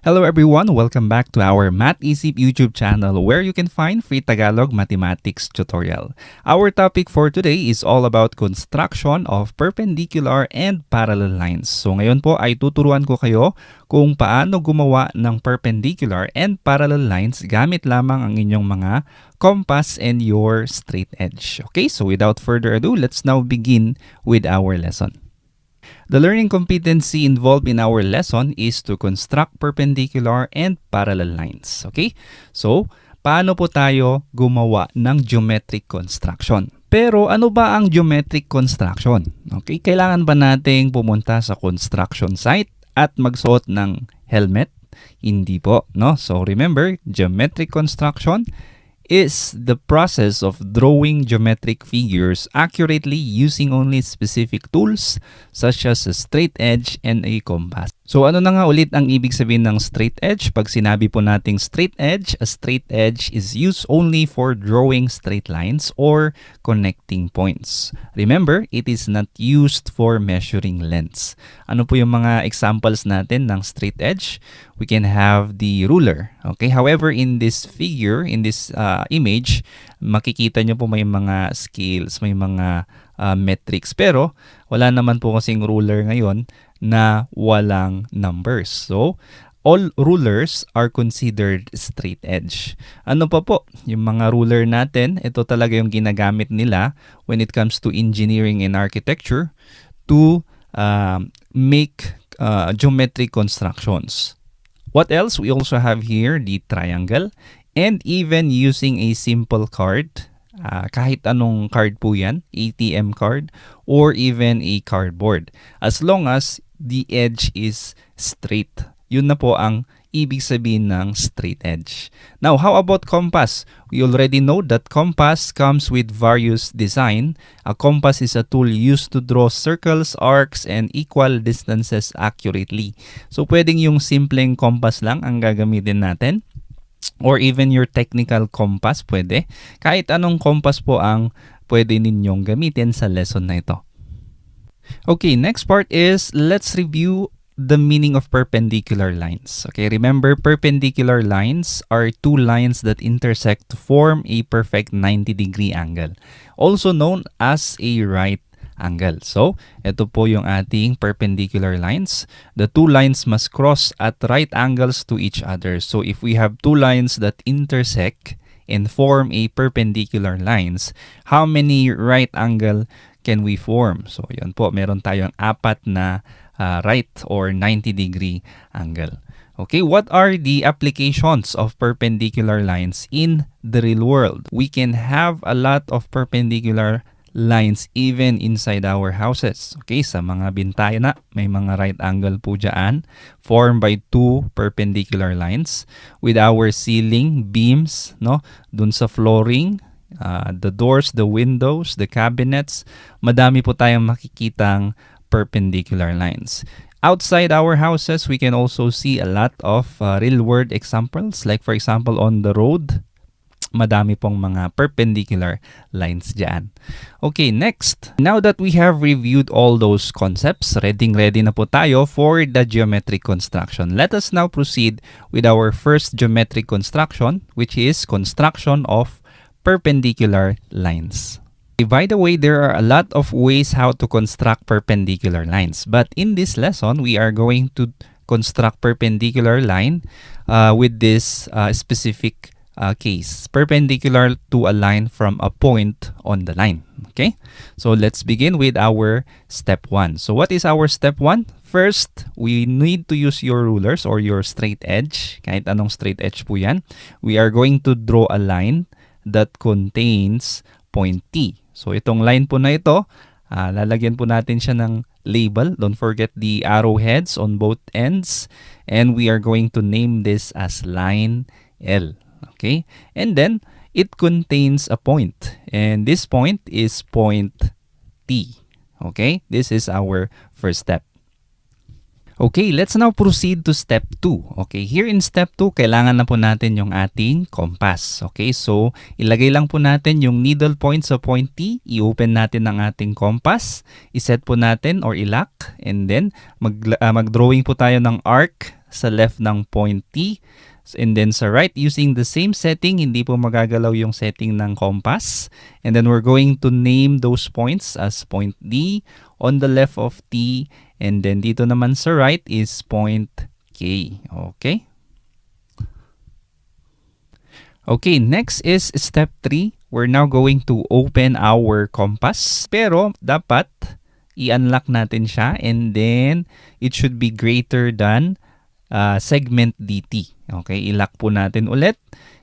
Hello everyone, welcome back to our MathEasy YouTube channel where you can find free Tagalog mathematics tutorial. Our topic for today is all about construction of perpendicular and parallel lines. So ngayon po ay tuturuan ko kayo kung paano gumawa ng perpendicular and parallel lines gamit lamang ang inyong mga compass and your straight edge. Okay, so without further ado, let's now begin with our lesson. The learning competency involved in our lesson is to construct perpendicular and parallel lines. Okay? So, paano po tayo gumawa ng geometric construction? Pero ano ba ang geometric construction? Okay, kailangan ba nating pumunta sa construction site at magsuot ng helmet? Hindi po, no? So remember, geometric construction is the process of drawing geometric figures accurately using only specific tools such as a straight edge and a compass. So ano na nga ulit ang ibig sabihin ng straight edge? Pag sinabi po nating straight edge, a straight edge is used only for drawing straight lines or connecting points. Remember, it is not used for measuring lengths. Ano po yung mga examples natin ng straight edge? We can have the ruler. Okay, however, in this figure, in this image, makikita nyo po may mga scales, may mga metrics. Pero wala naman po kasing ruler ngayon na walang numbers. So, all rulers are considered straight edge. Ano pa po? Yung mga ruler natin, ito talaga yung ginagamit nila when it comes to engineering and architecture to make geometric constructions. What else? We also have here the triangle and even using a simple card. Kahit anong card po yan, ATM card or even a cardboard. As long as the edge is straight. Yun na po ang ibig sabihin ng straight edge. Now, how about compass? We already know that compass comes with various design. A compass is a tool used to draw circles, arcs, and equal distances accurately. So, pwedeng yung simpleng compass lang ang gagamitin natin. Or even your technical compass, pwede. Kahit anong compass po ang pwede ninyong gamitin sa lesson na ito. Okay, next part is let's review the meaning of perpendicular lines. Okay, remember perpendicular lines are two lines that intersect to form a perfect 90-degree angle, also known as a right angle. So, ito po yung ating perpendicular lines. The two lines must cross at right angles to each other. So, if we have two lines that intersect and form a perpendicular lines, how many right angle can we form? So, yun po, meron tayong apat na right or 90-degree angle. Okay, what are the applications of perpendicular lines in the real world? We can have a lot of perpendicular lines even inside our houses. Okay, sa mga bintana, may mga right angle po dyan formed by two perpendicular lines. With our ceiling, beams, no? Dun sa flooring, the doors, the windows, the cabinets, madami po tayong makikitang perpendicular lines. Outside our houses, we can also see a lot of real-world examples. Like for example, on the road, madami pong mga perpendicular lines dyan. Okay, next. Now that we have reviewed all those concepts, ready na po tayo for the geometric construction. Let us now proceed with our first geometric construction, which is construction of perpendicular lines. By the way, there are a lot of ways how to construct perpendicular lines. But in this lesson, we are going to construct perpendicular line with this specific case. Perpendicular to a line from a point on the line. Okay? So let's begin with our step 1. So what is our step 1? First, we need to use your rulers or your straight edge. Kahit anong straight edge po yan. We are going to draw a line that contains point T. So itong line po na ito, lalagyan po natin siya ng label. Don't forget the arrowheads on both ends. And we are going to name this as line L. Okay? And then, it contains a point. And this point is point T. Okay? This is our first step. Okay, let's now proceed to step 2. Okay, here in step 2, kailangan na po natin yung ating compass. Okay, so ilagay lang po natin yung needle point sa point T, i-open natin ang ating compass, iset po natin or ilock, and then mag-drawing po tayo ng arc sa left ng point T. And then sa right, using the same setting, hindi po magagalaw yung setting ng compass. And then we're going to name those points as point D on the left of T. And then dito naman sa right is point K. Okay? Okay, next is step 3. We're now going to open our compass. Pero dapat i-unlock natin siya and then it should be greater than segment DT. Okay, i-lock po natin ulit.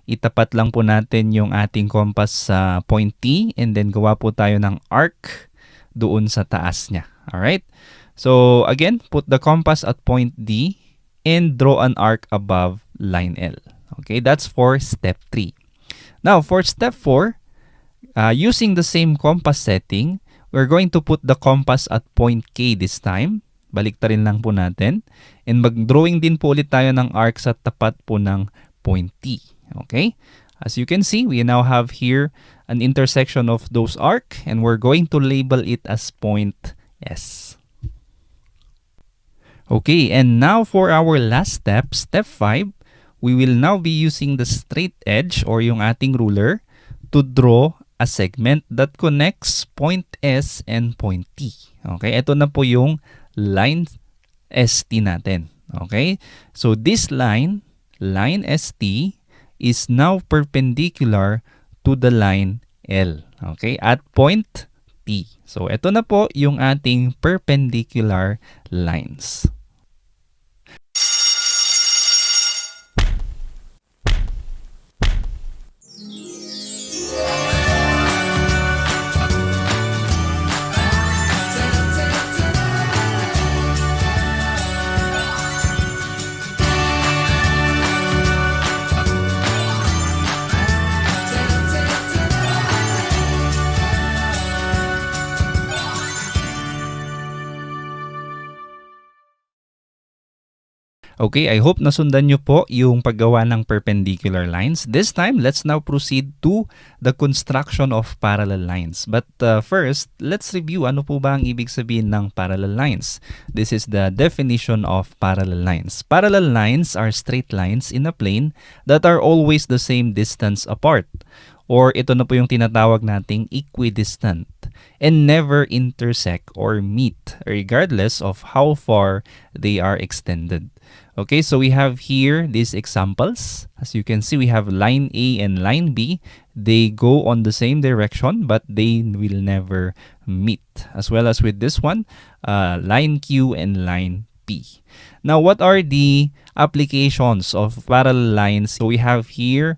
Itapat lang po natin yung ating compass sa point T and then gawa po tayo ng arc doon sa taas niya. Alright? So again, put the compass at point D and draw an arc above line L. Okay, that's for step 3. Now, for step 4, using the same compass setting, we're going to put the compass at point K this time. Baliktarin lang po natin. And mag-drawing din po ulit tayo ng arc sa tapat po ng point T. Okay? As you can see, we now have here an intersection of those arc and we're going to label it as point S. Okay, and now for our last step, step 5, we will now be using the straight edge or yung ating ruler to draw a segment that connects point S and point T. Okay, ito na po yung line ST natin. Okay, so this line ST, is now perpendicular to the line L. Okay, at point T. So ito na po yung ating perpendicular lines. Okay, I hope nasundan nyo po yung paggawa ng perpendicular lines. This time, let's now proceed to the construction of parallel lines. But first, let's review ano po ba ang ibig sabihin ng parallel lines. This is the definition of parallel lines. Parallel lines are straight lines in a plane that are always the same distance apart. Or ito na po yung tinatawag nating equidistant and never intersect or meet regardless of how far they are extended. Okay, so we have here these examples. As you can see, we have line A and line B. They go on the same direction, but they will never meet. As well as with this one, line Q and line P. Now, what are the applications of parallel lines? So we have here,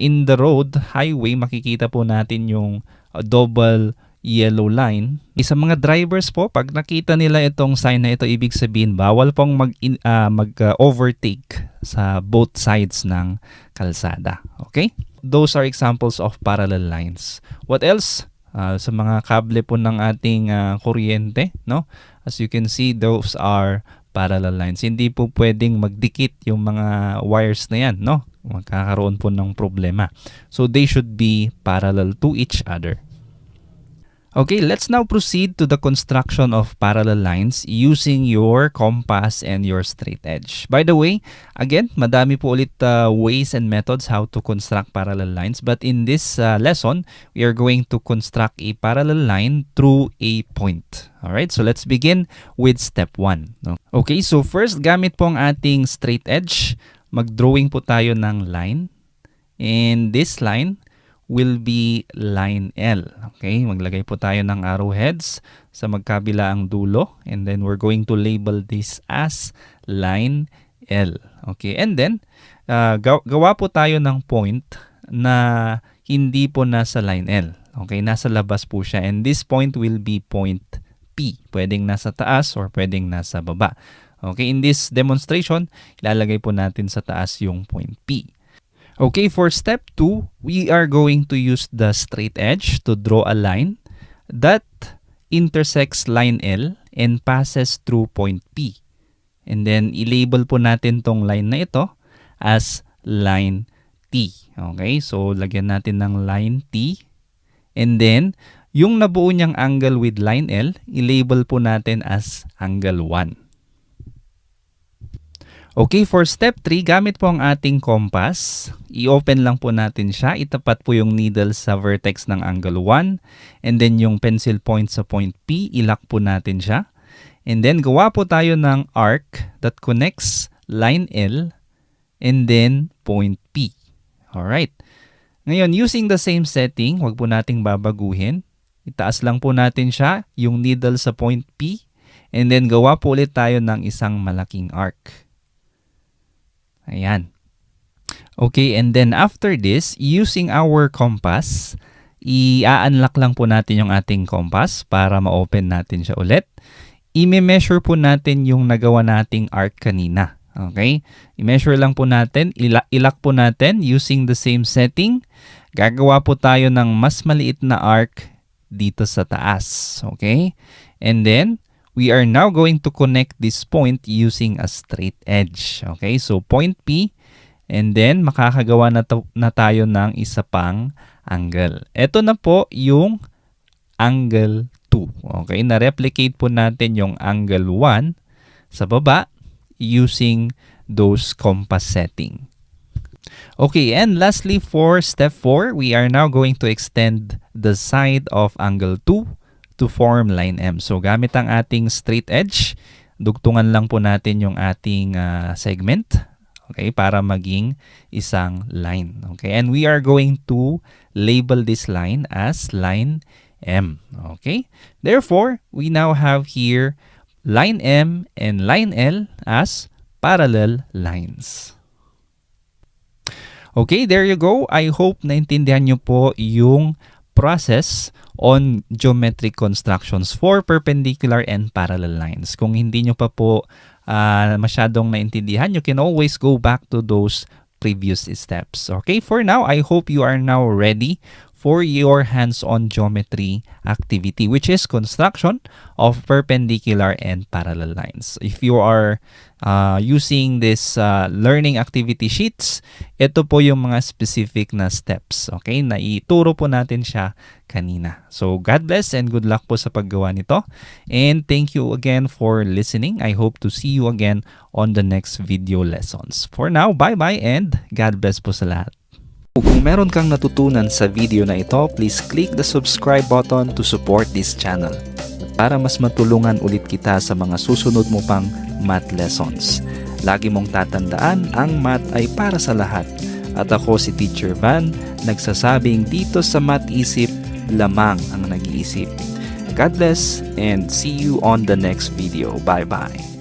in the road, highway, makikita po natin yung double yellow line. Sa mga drivers po, pag nakita nila itong sign na ito, ibig sabihin bawal pong mag-overtake sa both sides ng kalsada. Okay? Those are examples of parallel lines. What else? Sa mga kable po ng ating kuryente, no? As you can see, those are parallel lines. Hindi po pwedeng magdikit yung mga wires na yan, no? Magkakaroon po ng problema. So they should be parallel to each other. Okay, let's now proceed to the construction of parallel lines using your compass and your straight edge. By the way, again, madami po ulit ways and methods how to construct parallel lines. But in this lesson, we are going to construct a parallel line through a point. Alright, so let's begin with step 1. Okay, so first, gamit po ang ating straight edge. Mag-drawing po tayo ng line. And this line will be line L. Okay, maglagay po tayo ng arrowheads sa magkabilaang dulo and then we're going to label this as line L. Okay, and then gawa po tayo ng point na hindi po nasa line L. Okay, nasa labas po siya and this point will be point P. Pwedeng nasa taas or pwedeng nasa baba. Okay, in this demonstration, ilalagay po natin sa taas yung point P. Okay, for step 2, we are going to use the straight edge to draw a line that intersects line L and passes through point P. And then, i-label po natin tong line na ito as line T. Okay, so lagyan natin ng line T. And then, yung nabuo niyang angle with line L, i-label po natin as angle 1. Okay, for step 3, gamit po ang ating compass. I-open lang po natin siya. Itapat po yung needle sa vertex ng angle 1. And then yung pencil point sa point P, ilock po natin siya. And then gawa po tayo ng arc that connects line L and then point P. Alright. Ngayon, using the same setting, wag po nating babaguhin. Itaas lang po natin siya, yung needle sa point P. And then gawa po ulit tayo ng isang malaking arc. Ayan. Okay, and then after this, using our compass, i-unlock lang po natin yung ating compass para ma-open natin siya ulit. I-measure po natin yung nagawa nating arc kanina. Okay? I-measure lang po natin, ilock po natin using the same setting. Gagawa po tayo ng mas maliit na arc dito sa taas. Okay? And then, we are now going to connect this point using a straight edge. Okay, so point P, and then makakagawa na tayo ng isa pang angle. Ito na po yung angle 2. Okay, na-replicate po natin yung angle 1 sa baba using those compass setting. Okay, and lastly for step 4, we are now going to extend the side of angle 2 to form line M. So gamit ang ating straight edge, dugtungan lang po natin yung ating segment, okay, para maging isang line. Okay, and we are going to label this line as line M. Okay, therefore we now have here line M and line L as parallel lines. Okay, there you go. I hope naintindihan nyo po yung process on geometric constructions for perpendicular and parallel lines. Kung hindi nyo pa po masyadong naintindihan, you can always go back to those previous steps. Okay, for now, I hope you are now ready for your hands-on geometry activity, which is construction of perpendicular and parallel lines. If you are using this learning activity sheets, ito po yung mga specific na steps, okay, na ituro po natin siya kanina. So, God bless and good luck po sa paggawa nito. And thank you again for listening. I hope to see you again on the next video lessons. For now, bye-bye and God bless po sa lahat. Kung meron kang natutunan sa video na ito, please click the subscribe button to support this channel para mas matulungan ulit kita sa mga susunod mo pang math lessons. Lagi mong tatandaan, ang math ay para sa lahat. At ako si Teacher Van, nagsasabing dito sa Math Isip, lamang ang nag-iisip. God bless and see you on the next video. Bye-bye.